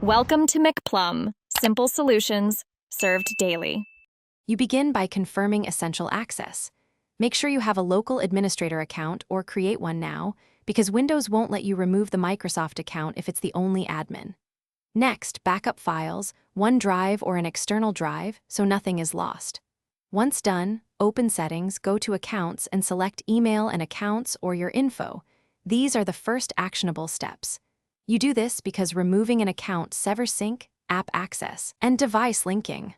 Welcome to McPlum, simple solutions served daily. You begin by confirming essential access. Make sure you have a local administrator account or create one now, because Windows won't let you remove the Microsoft account if it's the only admin. Next, backup files, OneDrive or an external drive, so nothing is lost. Once done, open Settings, go to Accounts and select Email and Accounts or your info. These are the first actionable steps. You do this because removing an account severs sync, app access, and device linking.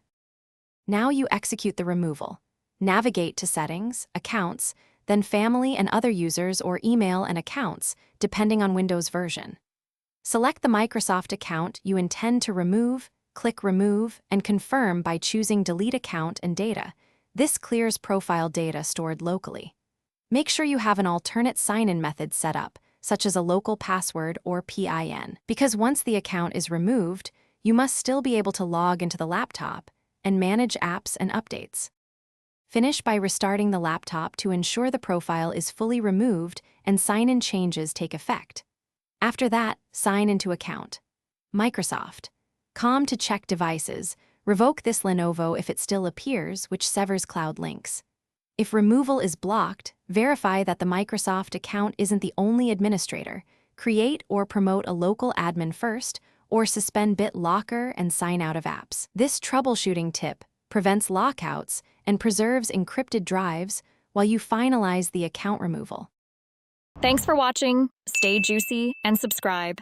Now you execute the removal. Navigate to Settings, Accounts, then Family and Other Users or Email and Accounts, depending on Windows version. Select the Microsoft account you intend to remove, click Remove, and confirm by choosing Delete Account and Data. This clears profile data stored locally. Make sure you have an alternate sign-in method set up, such as a local password or PIN, because once the account is removed, you must still be able to log into the laptop and manage apps and updates. Finish by restarting the laptop to ensure the profile is fully removed and sign-in changes take effect. After that, sign into account. Microsoft. Com to check devices. Revoke this Lenovo if it still appears, which severs cloud links. If removal is blocked, verify that the Microsoft account isn't the only administrator. Create or promote a local admin first, or suspend BitLocker and sign out of apps. This troubleshooting tip prevents lockouts and preserves encrypted drives while you finalize the account removal. Thanks for watching. Stay juicy and subscribe.